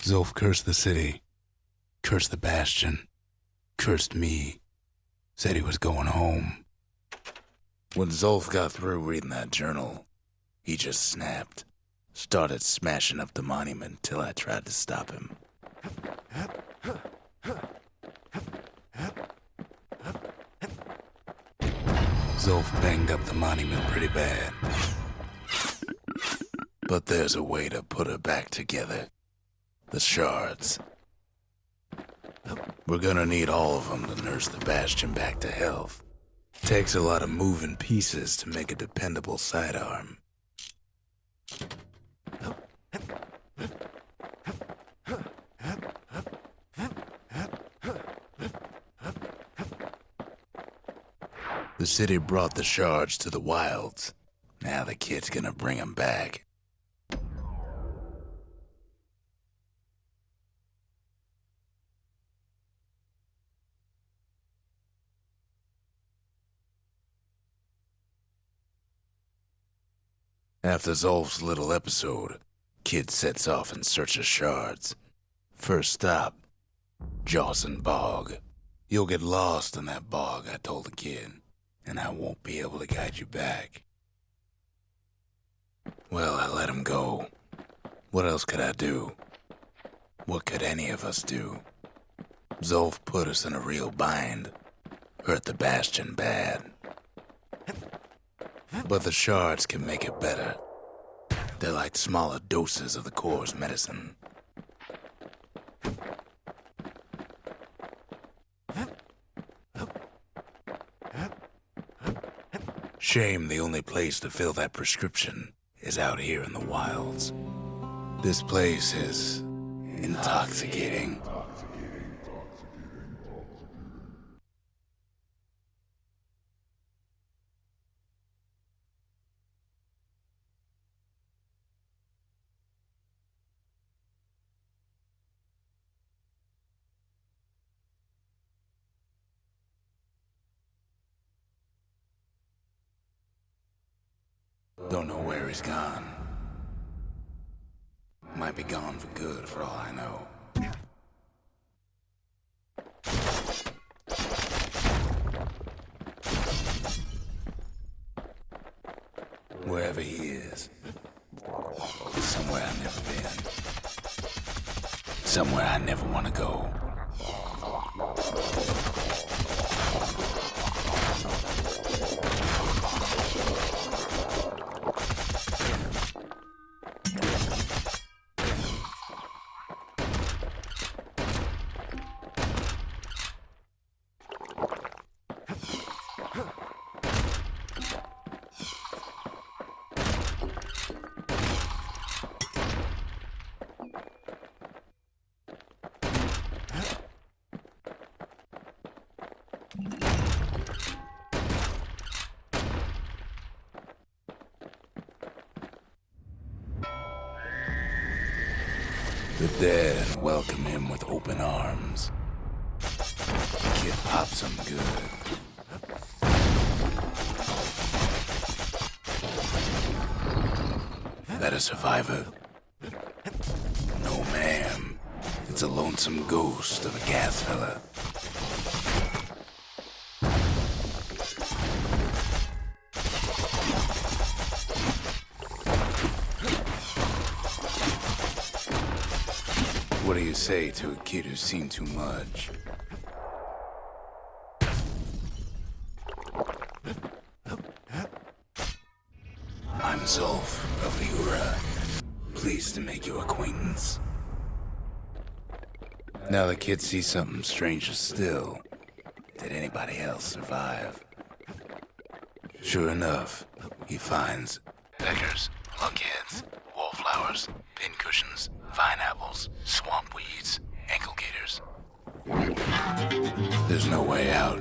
Zolf cursed the city, cursed the Bastion, cursed me, said he was going home. When Zolf got through reading that journal, he just snapped, started smashing up the monument till I tried to stop him. Zolf banged up the monument pretty bad. But there's a way to put her back together. The shards. We're gonna need all of them to nurse the Bastion back to health. Takes a lot of moving pieces to make a dependable sidearm. The city brought the shards to the wilds. Now the kid's gonna bring them back. After Zolf's little episode, kid sets off in search of shards. First stop, Jawson Bog. You'll get lost in that bog, I told the kid, and I won't be able to guide you back. Well, I let him go. What else could I do? What could any of us do? Zolf put us in a real bind. Hurt the Bastion bad. But the shards can make it better. They're like smaller doses of the core's medicine. Shame the only place to fill that prescription is out here in the wilds. This place is intoxicating. Don't know where he's gone. Might be gone for good for all I know. Wherever he is, somewhere I've never been. Somewhere I never want to go. The dead welcome him with open arms. The kid pops him good. That a survivor? No, ma'am. It's a lonesome ghost of a gas fella. What do you say to a kid who's seen too much? I'm Zolf of Ura. Pleased to make your acquaintance. Now the kid sees something stranger still. Did anybody else survive? Sure enough, he finds beggars, lunkheads, wallflowers, pincushions, vine apples, swamp weeds, ankle gaiters. There's no way out.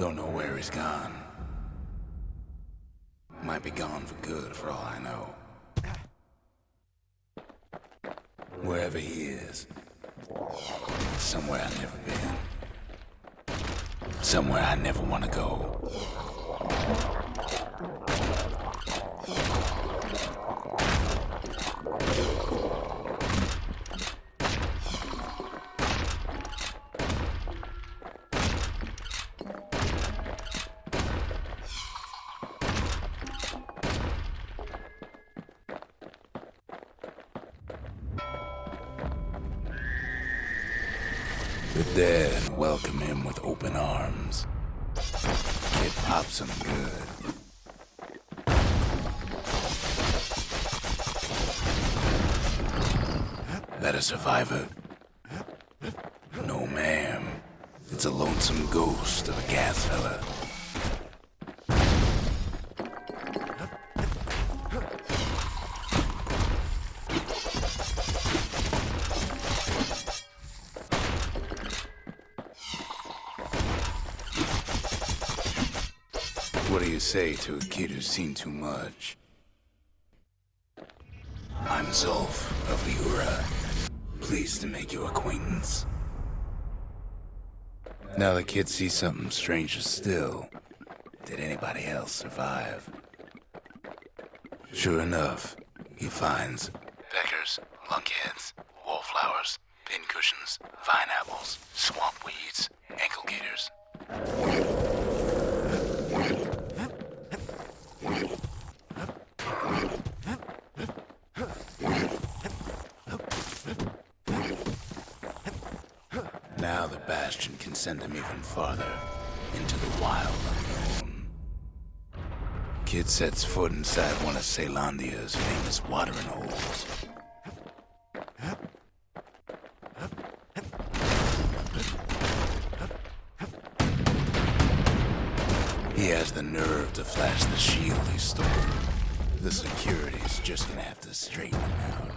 Don't know where he's gone. Might be gone for good for all I know. Wherever he is, somewhere I've never been. Somewhere I never want to go. The dead welcome him with open arms. Kid pops him good. That a survivor? No, ma'am. It's a lonesome ghost of a gas fella. What do you say to a kid who's seen too much? I'm Zolf of Liura. Pleased to make your acquaintance. Now the kid sees something stranger still. Did anybody else survive? Sure enough, he finds peckers, lunkheads, wallflowers, pincushions, vine apples, swamp weeds, ankle gaiters. Now the Bastion can send him even farther into the wild unknown. Kid sets foot inside one of Ceylondia's famous watering holes. He has the nerve to flash the shield he stole. The security's just gonna have to straighten him out.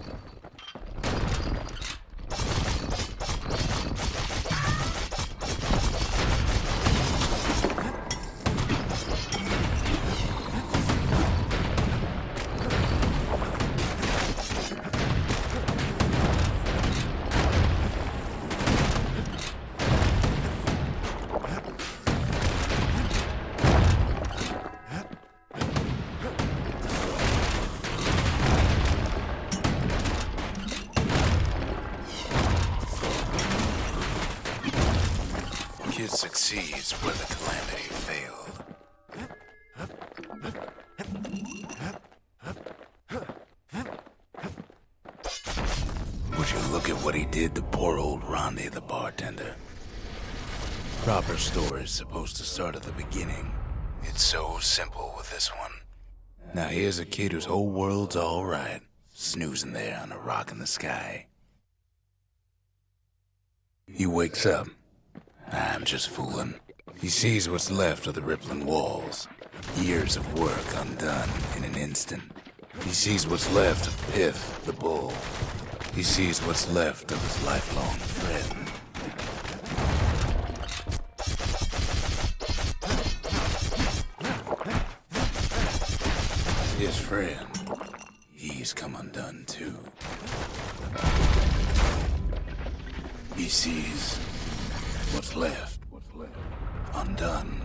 Kid succeeds where the calamity failed. Would you look at what he did to poor old Rondi the bartender? Proper story's supposed to start at the beginning. It's so simple with this one. Now here's a kid whose whole world's alright, snoozing there on a rock in the sky. He wakes up. I'm just fooling. He sees what's left of the rippling walls. Years of work undone in an instant. He sees what's left of Piff, the bull. He sees what's left of his lifelong friend. His friend, he's come undone too. He sees what's left undone.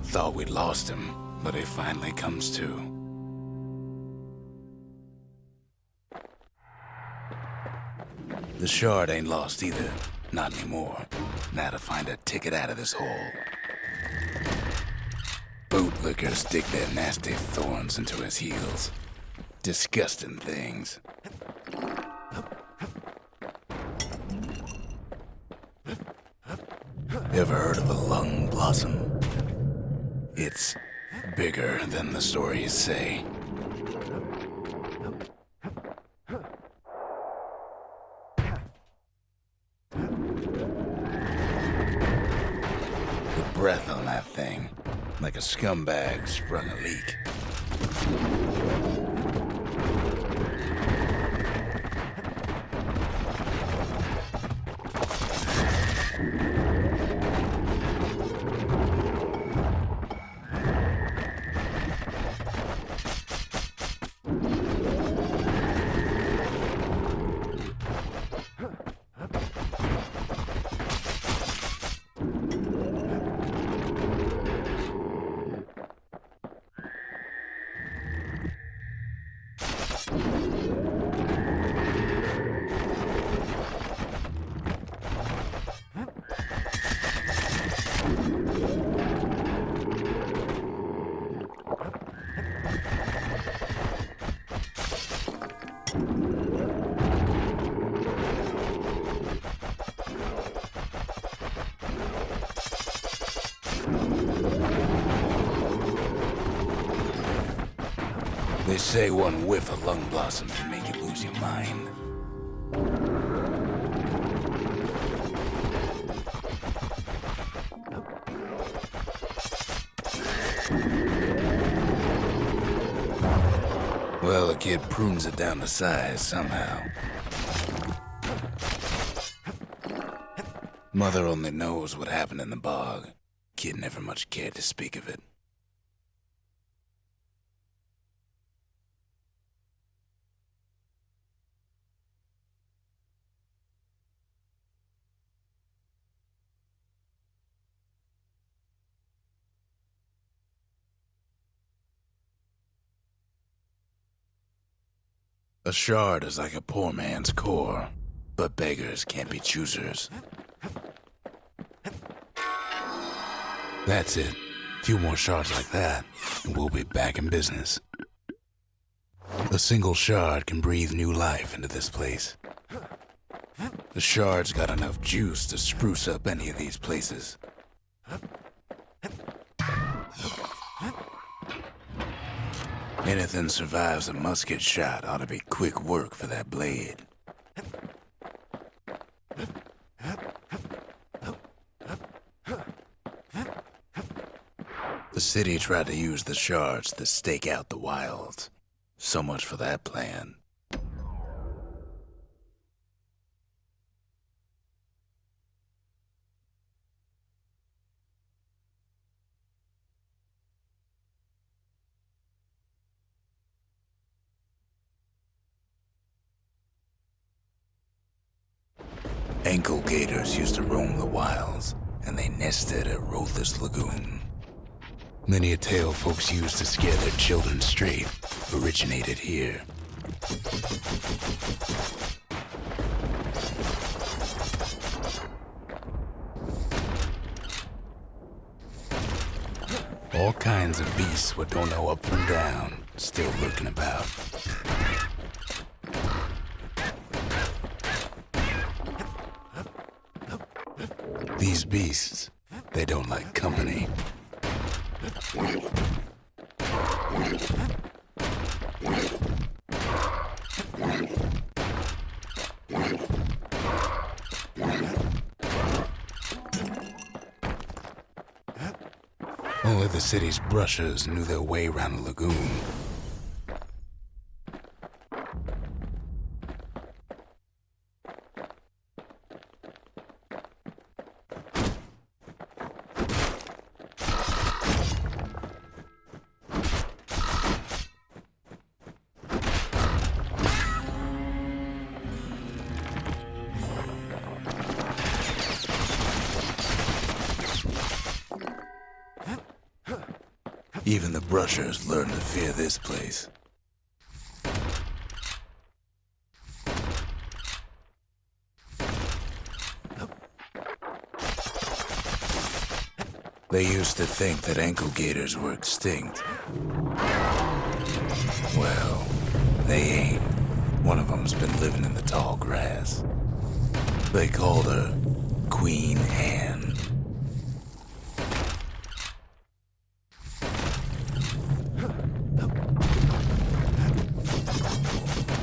Thought we'd lost him, but he finally comes to. The shard ain't lost either. Not anymore. Now to find a ticket out of this hole. Bootlickers dig their nasty thorns into his heels. Disgusting things. Ever heard of a lung blossom? It's bigger than the stories say. The breath on that thing, like a scumbag sprung a leak. They say one whiff of lung blossom can make you lose your mind. Well, the kid prunes it down to size somehow. Mother only knows what happened in the bog. Kid never much cared to speak of it. A shard is like a poor man's core, but beggars can't be choosers. That's it. A few more shards like that, and we'll be back in business. A single shard can breathe new life into this place. The shard's got enough juice to spruce up any of these places. Anything survives a musket shot ought to be quick work for that blade. The city tried to use the shards to stake out the wilds. So much for that plan. Ankle gators used to roam the wilds, and they nested at Rothes Lagoon. Many a tale folks used to scare their children straight originated here. All kinds of beasts what don't know up from down, still lurking about. These beasts, they don't like company. Only the city's brushers knew their way around the lagoon. Even the brushers learn to fear this place. They used to think that ankle gators were extinct. Well, they ain't. One of them's been living in the tall grass. They called her Queen Anne.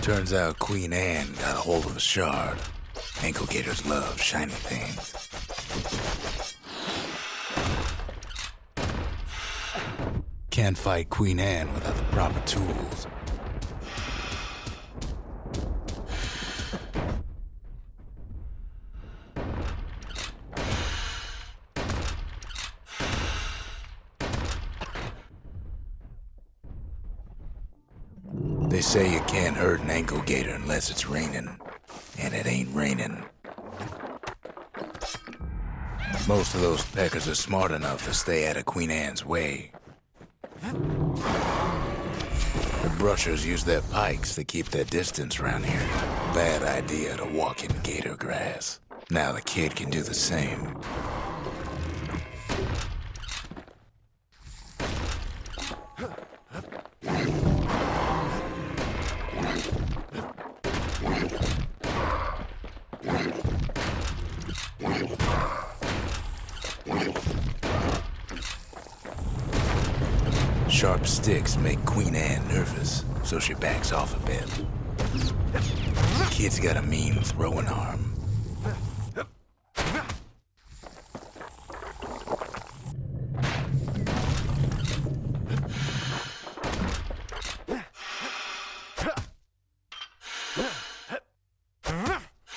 Turns out Queen Anne got a hold of a shard. Ankle gators love shiny things. Can't fight Queen Anne without the proper tools. They say you can't hurt an ankle gator unless it's raining, and it ain't raining. Most of those peckers are smart enough to stay out of Queen Anne's way. The brushers use their pikes to keep their distance around here. Bad idea to walk in gator grass. Now the kid can do the same. Sharp sticks make Queen Anne nervous, so she backs off a bit. Kid's got a mean throwing arm.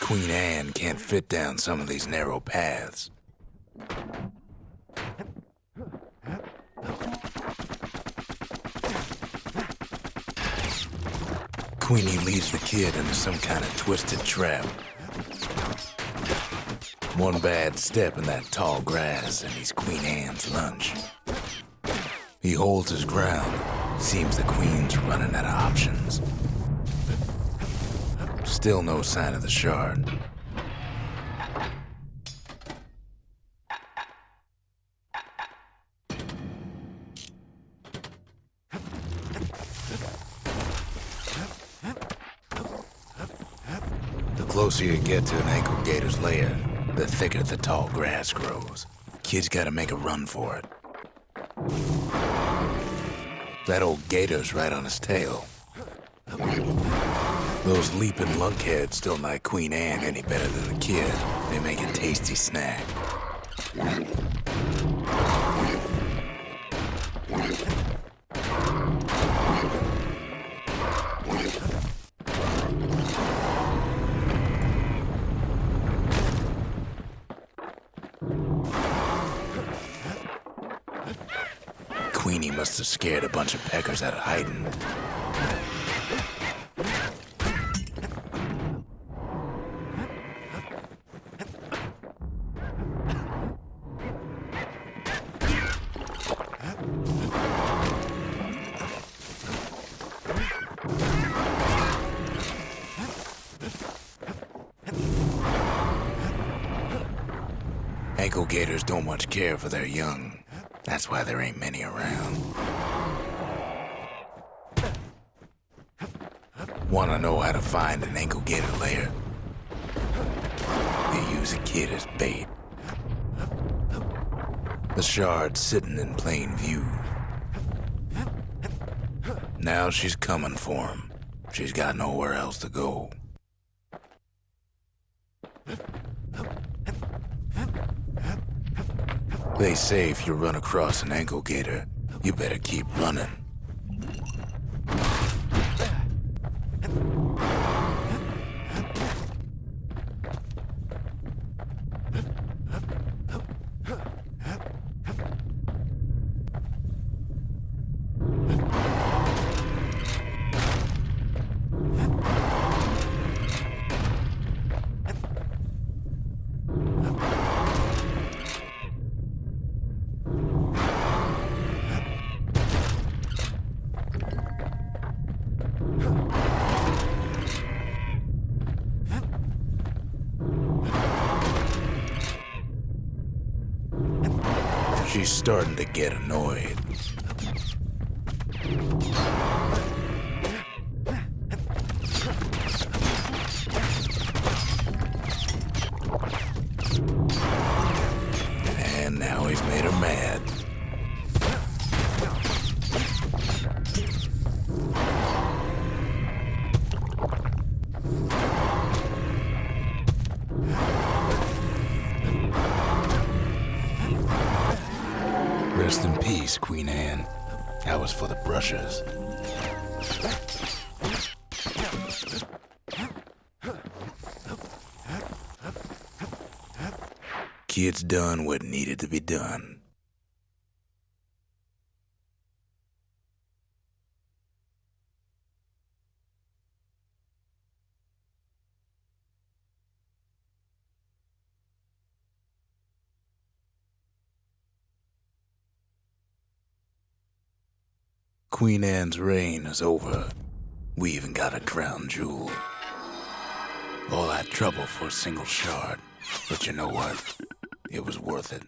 Queen Anne can't fit down some of these narrow paths. Queenie leads the kid into some kind of twisted trap. One bad step in that tall grass and he's Queen Anne's lunch. He holds his ground. Seems the Queen's running out of options. Still no sign of the shard. The closer you get to an ankle gator's lair, the thicker the tall grass grows. Kid's gotta make a run for it. That old gator's right on his tail. Those leaping lunkheads don't like Queen Anne any better than the kid. They make a tasty snack. Queenie must have scared a bunch of peckers out of hiding. Ankle gators don't much care for their young. That's why there ain't many around. Wanna know how to find an ankle gator lair? They use a kid as bait. The shard's sitting in plain view. Now she's coming for him. She's got nowhere else to go. They say if you run across an ankle gator, you better keep running. She's starting to get annoyed. And now he's made her mad. Rest in peace, Queen Anne. That was for the brushers. Kid's done what needed to be done. Queen Anne's reign is over. We even got a crown jewel. All that trouble for a single shard. But you know what? It was worth it.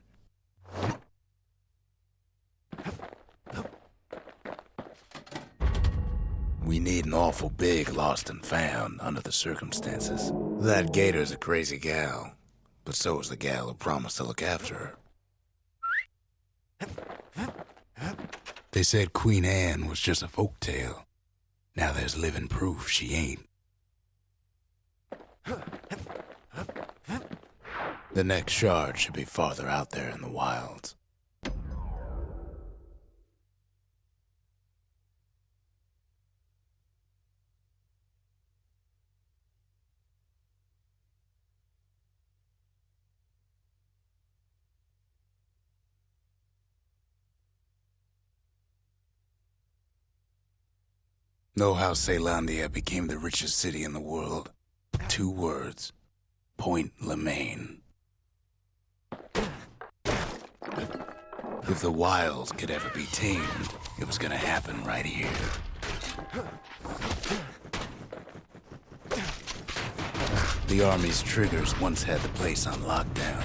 We need an awful big lost and found under the circumstances. That Gator's a crazy gal, but so is the gal who promised to look after her. They said Queen Anne was just a folktale. Now there's living proof she ain't. The next shard should be farther out there in the wilds. Know how Caelandia became the richest city in the world? 2 words. Point Lemaine. If the wilds could ever be tamed, it was gonna happen right here. The Army's triggers once had the place on lockdown.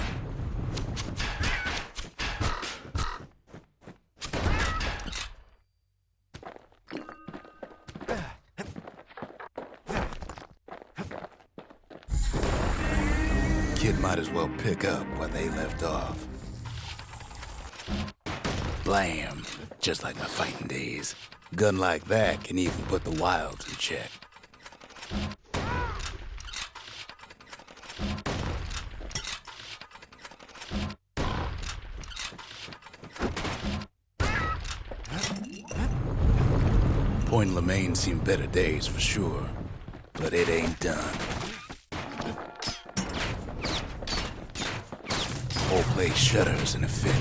Kid might as well pick up where they left off. Blam! Just like my fighting days. Gun like that can even put the wilds in check. Point Lemaine seen better days for sure, but it ain't done. Whole place shudders in a fit.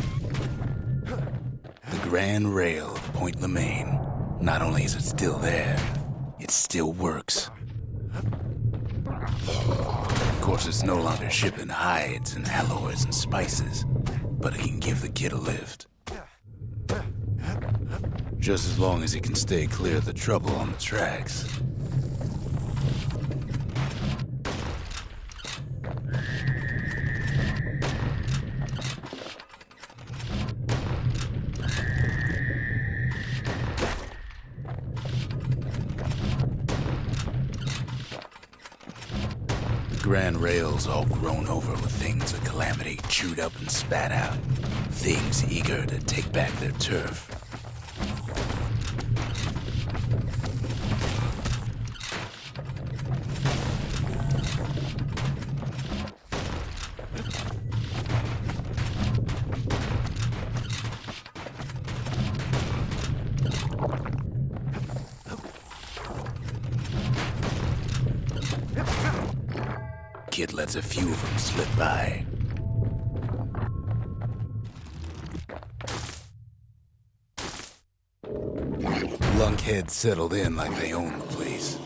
The grand rail of Point Lemaine, not only is it still there, it still works. Of course, it's no longer shipping hides and alloys and spices, but it can give the kid a lift. Just as long as he can stay clear of the trouble on the tracks. Grand rails all grown over with things of calamity chewed up and spat out. Things eager to take back their turf. Kid lets a few of them slip by. Lunkheads settled in like they own the place.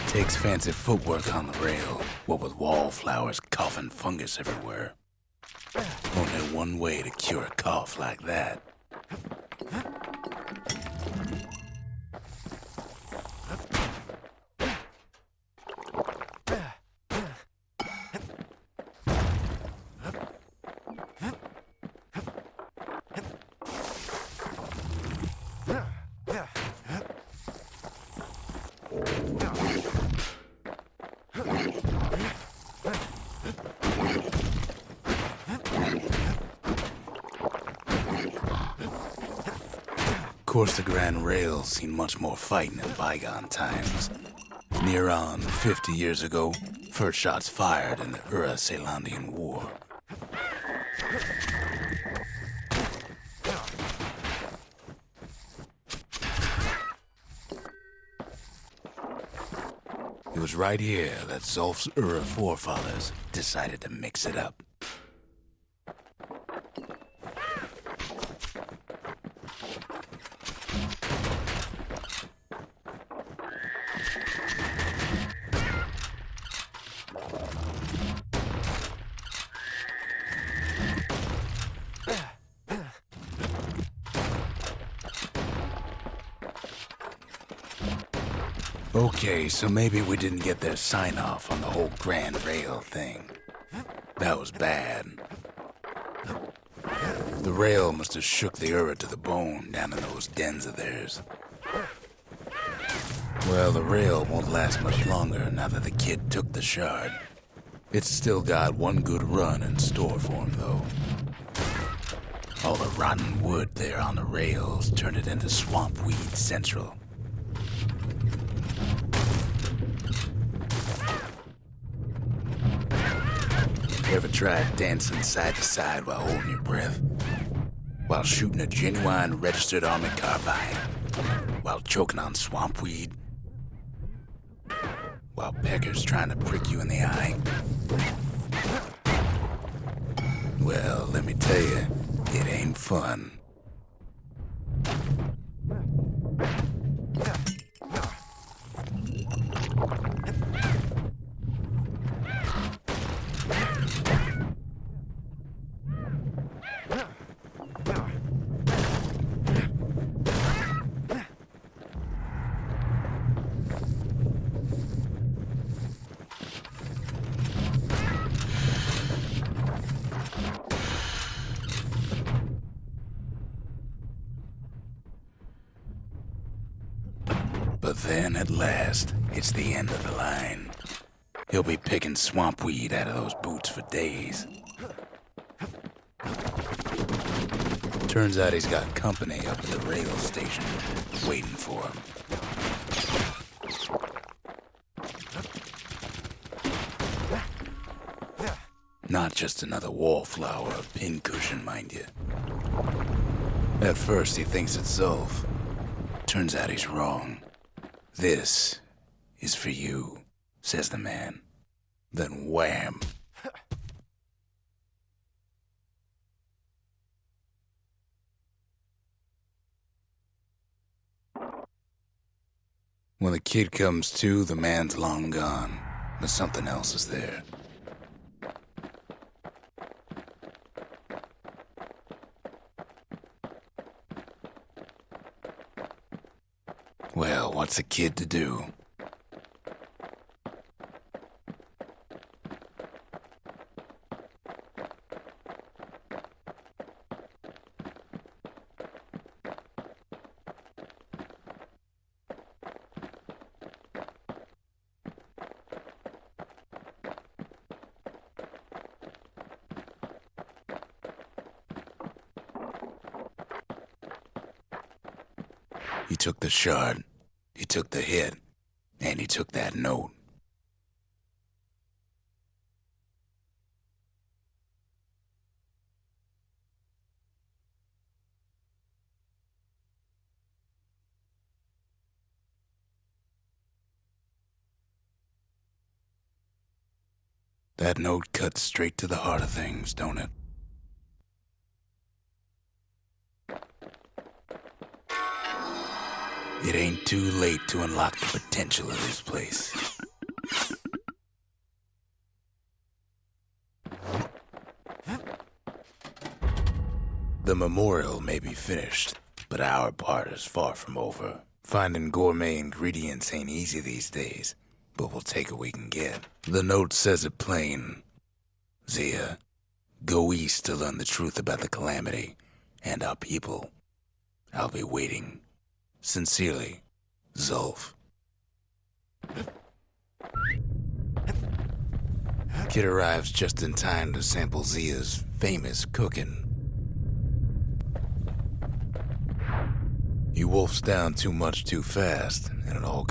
Takes fancy footwork on the rail, what with wallflowers coughing fungus everywhere. Only one way to cure a cough like that. course, the Grand Rail's seen much more fighting in bygone times. Near on 50 years ago, first shots fired in the Ura-Celandian War. It was right here that Zolf's Ura forefathers decided to mix it up. Okay, so maybe we didn't get their sign-off on the whole Grand Rail thing. That was bad. The rail must have shook the Ura to the bone down in those dens of theirs. Well, the rail won't last much longer now that the kid took the shard. It's still got one good run in store for him, though. All the rotten wood there on the rails turned it into swamp weed central. Ever tried dancing side to side while holding your breath? While shooting a genuine registered army carbine? While choking on swamp weed? While peckers trying to prick you in the eye? Well, let me tell you, it ain't fun. But then, at last, it's the end of the line. He'll be picking swamp weed out of those boots for days. Turns out he's got company up at the rail station, waiting for him. Not just another wallflower or pincushion, mind you. At first, he thinks it's Zolf. Turns out he's wrong. This is for you, says the man. Then wham! When the kid comes to, the man's long gone, but something else is there. Well, what's a kid to do? He took the shard, he took the hit, and he took that note. That note cuts straight to the heart of things, don't it? It ain't too late to unlock the potential of this place. The memorial may be finished, but our part is far from over. Finding gourmet ingredients ain't easy these days, but we'll take what we can get. The note says it plain. Zia, go east to learn the truth about the calamity and our people. I'll be waiting. Sincerely, Zolf. Kid arrives just in time to sample Zia's famous cooking. He wolfs down too much too fast, and it all